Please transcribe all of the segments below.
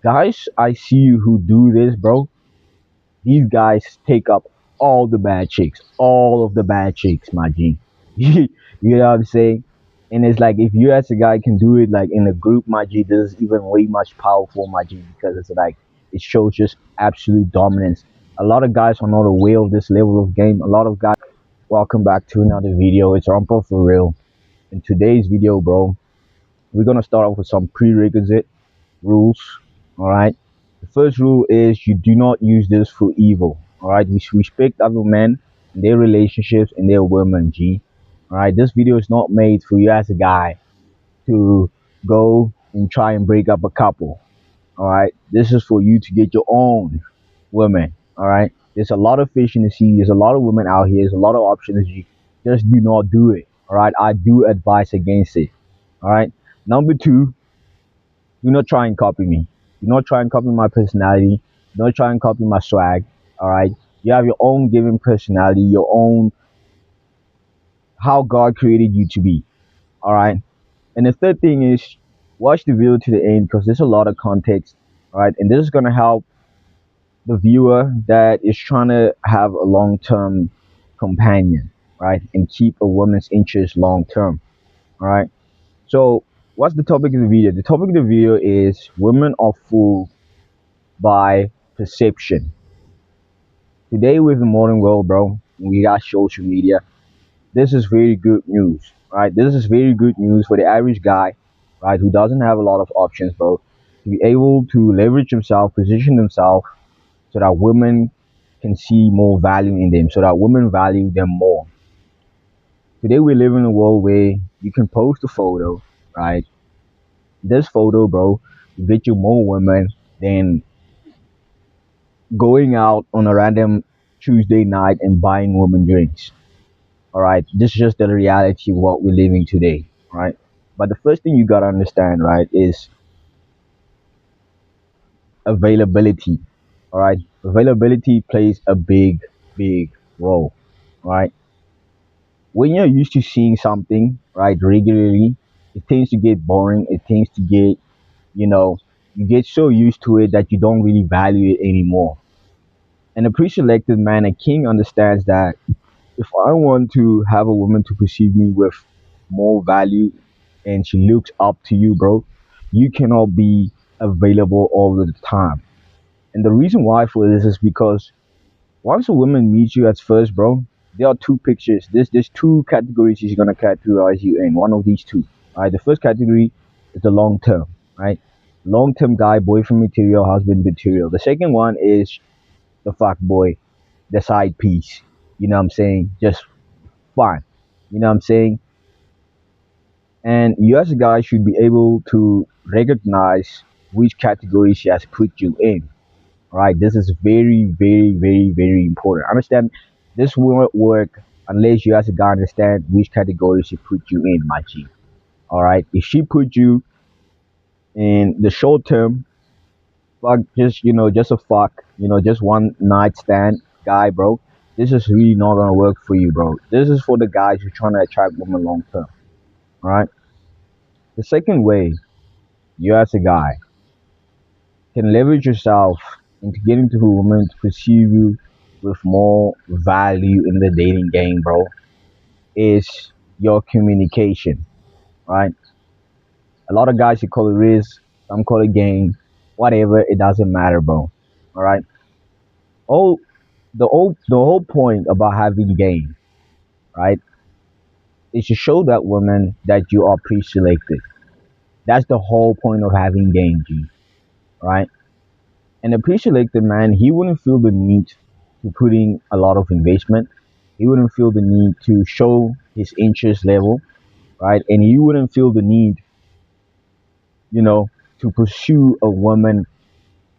Guys, I see you who do this, bro. These guys take up all the bad chicks, all of the bad chicks, my G. You know what I'm saying? And it's like if you as a guy can do it like in a group, my G, this is even way much powerful, my G, because it's like it shows just absolute dominance. A lot of guys are not aware of this level of game. A lot of guys. Welcome back to another video. It's Rumpo for real. In today's video, bro, we're gonna start off with some prerequisite rules. All right. The first rule is you do not use this for evil. All right. We should respect other men, their relationships, and their women. G. All right. This video is not made for you as a guy to go and try and break up a couple. All right. This is for you to get your own women. All right. There's a lot of fish in the sea. There's a lot of women out here. There's a lot of options. G. Just do not do it. All right. I do advise against it. All right. Number two, do not try and copy me. Do not try and copy my personality. Do not try and copy my swag. All right. You have your own given personality, your own how God created you to be. All right. And the third thing is watch the video to the end because there's a lot of context. All right. And this is gonna help the viewer that is trying to have a long term companion, right? And keep a woman's interest long term. All right. So what's the topic of the video? The topic of the video is women are fooled by perception. Today with the modern world, bro, we got social media. This is very good news, right? This is very good news for the average guy, right, who doesn't have a lot of options, bro, to be able to leverage himself, position himself, so that women can see more value in them, so that women value them more. Today we live in a world where you can post a photo, right? This photo, bro, will get you more women than going out on a random Tuesday night and buying women drinks. All right, this is just the reality of what we're living today, right? But the first thing you gotta understand, right, is availability. All right, availability plays a big role, right? When you're used to seeing something, right, regularly, it tends to get boring. It tends to get, you know, you get so used to it that you don't really value it anymore. And a pre-selected man, a king, understands that if I want to have a woman to perceive me with more value and she looks up to you, bro, you cannot be available all the time. And the reason why for this is because once a woman meets you at first, bro, there are two pictures. There's two categories she's gonna categorize you in. One of these two. All right. The first category is the long term, right? Long term guy, boyfriend material, husband material. The second one is the fuck boy, the side piece. You know what I'm saying? Just fun. You know what I'm saying? And you as a guy should be able to recognize which category she has put you in. Right? This is very important. Understand this won't work unless you as a guy understand which category she put you in, my G. All right. If she put you in the short term, fuck, just just a fuck, just one night stand guy, bro. This is really not gonna work for you, bro. This is for the guys who trying to attract women long term. All right. The second way, you as a guy can leverage yourself into getting to a woman to perceive you with more value in the dating game, bro, is your communication, right? A lot of guys you call it risk, some call it game, whatever, it doesn't matter, bro. All right. All the whole point about having game, right, is to show that woman that you are pre-selected. That's the whole point of having game, G, right? And a pre-selected man, he wouldn't feel the need to put in a lot of investment. He wouldn't feel the need to show his interest level, right? And he wouldn't feel the need, to pursue a woman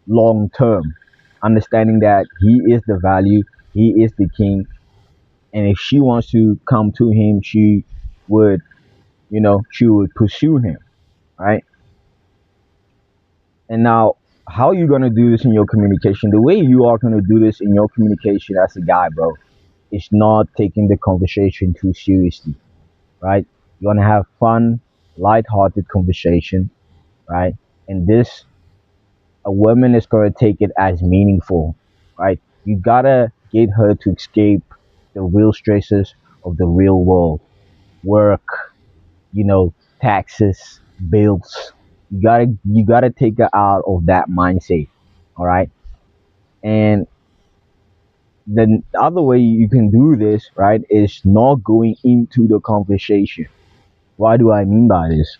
long term, understanding that he is the value, he is the king, and if she wants to come to him, would, she would pursue him, right? And now, how you gonna do this in your communication? The way you are gonna do this in your communication as a guy, bro, is not taking the conversation too seriously, right? You wanna have fun, light-hearted conversation, right? And this a woman is going to take it as meaningful, right? You gotta get her to escape the real stresses of the real world, work, taxes, bills. You gotta take her out of that mindset, all right? And the other way you can do this, right, is not going into the conversation. Why do I mean by this?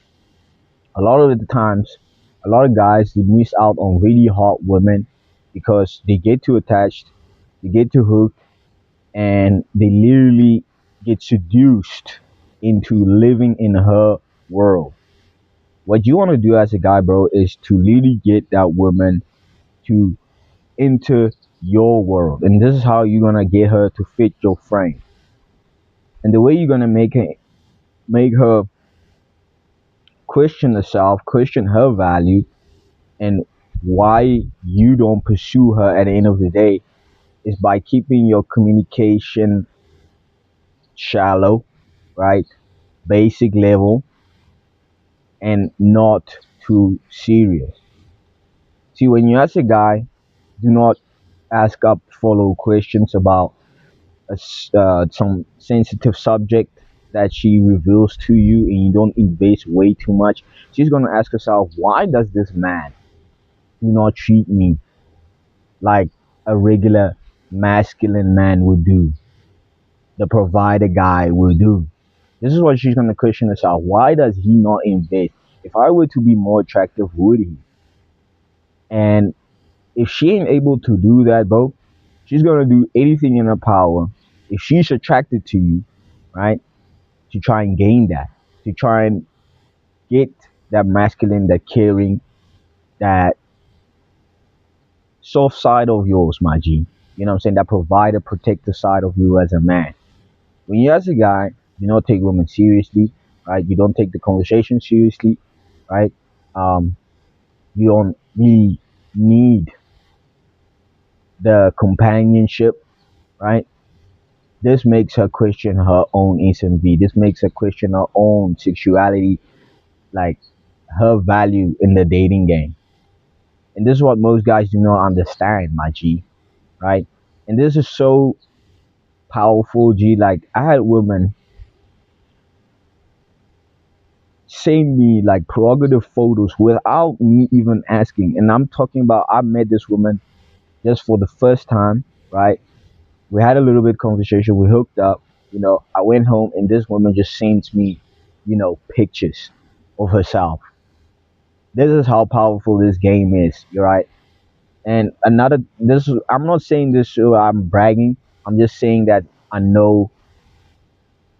A lot of the times, a lot of guys they miss out on really hot women because they get too attached, they get too hooked, and they literally get seduced into living in her world. What you want to do as a guy, bro, is to really get that woman to enter your world, and this is how you're gonna get her to fit your frame. And the way you're gonna make her question herself, question her value, and why you don't pursue her at the end of the day is by keeping your communication shallow, right? Basic level, and not too serious. See, when you ask a guy, do not ask up follow questions about some sensitive subject that she reveals to you, and you don't invest way too much. She's gonna ask herself, why does this man do not treat me like a regular masculine man would do, the provider guy would do? This is what she's gonna question herself. Why does he not invest? If I were to be more attractive, would he? And if she ain't able to do that, bro, she's gonna do anything in her power. If she's attracted to you, right, to try and gain that, to try and get that masculine, that caring, that soft side of yours, my G. You know what I'm saying? That provider, protector side of you as a man. When you as a guy, you don't take women seriously, right? You don't take the conversation seriously, right? Um, you don't really need the companionship, right? This makes her question her own SMV. This makes her question her own sexuality, like her value in the dating game. And this is what most guys do not understand, my G, right? And this is so powerful, G. Like I had women send me like prerogative photos without me even asking. And I'm talking about I met this woman just for the first time, right? We had a little bit conversation, we hooked up, I went home and this woman just sends me, pictures of herself. This is how powerful this game is, you're right. And another, I'm not saying this so I'm bragging. I'm just saying that I know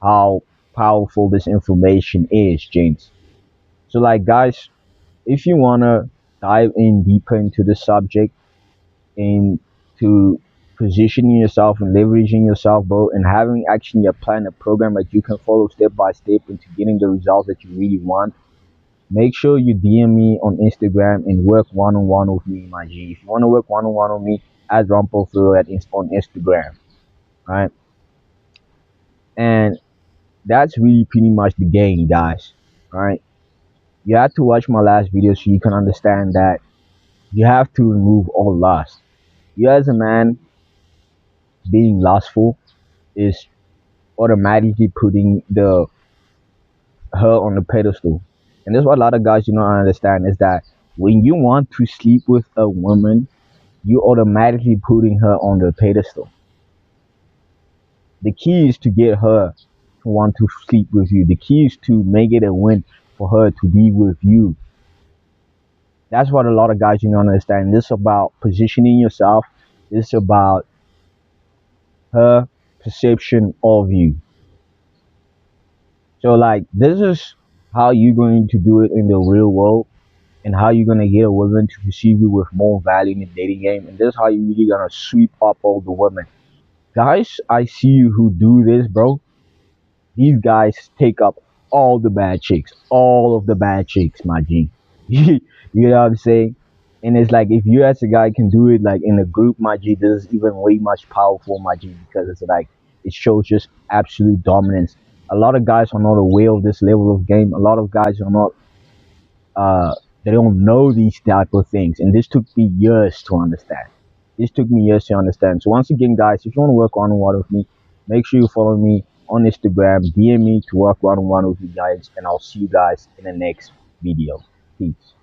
how powerful this information is, James. So, like, guys, if you wanna dive in deeper into the subject and to positioning yourself and leveraging yourself, bro, and having actually a plan, a program that you can follow step by step into getting the results that you really want, make sure you DM me on Instagram and work one on one with me, my G. If you want to work one on one with me, add Rumpel Phil on Instagram, right? And that's really pretty much the game, guys, right? You have to watch my last video so you can understand that you have to remove all lust. You as a man being lustful is automatically putting the her on the pedestal. And that's what a lot of guys do not understand is that when you want to sleep with a woman, you automatically putting her on the pedestal. The key is to get her to want to sleep with you. The key is to make it a win for her to be with you. That's what a lot of guys do not understand. This is about positioning yourself. This is about her perception of you. So like this is how you're going to do it in the real world and how you're gonna get a woman to perceive you with more value in the dating game, and this is how you really gonna sweep up all the women. Guys, I see you who do this, bro. These guys take up all the bad chicks, all of the bad chicks, my G. You know what I'm saying? And it's like if you as a guy can do it like in a group, my G, this is even way much powerful, my G, because it's like it shows just absolute dominance. A lot of guys are not aware of this level of game. A lot of guys are not They don't know these type of things, and this took me years to understand. This took me years to understand. So once again, guys, if you want to work one on one with me, make sure you follow me on Instagram, DM me to work one on one with you guys, and I'll see you guys in the next video. Peace.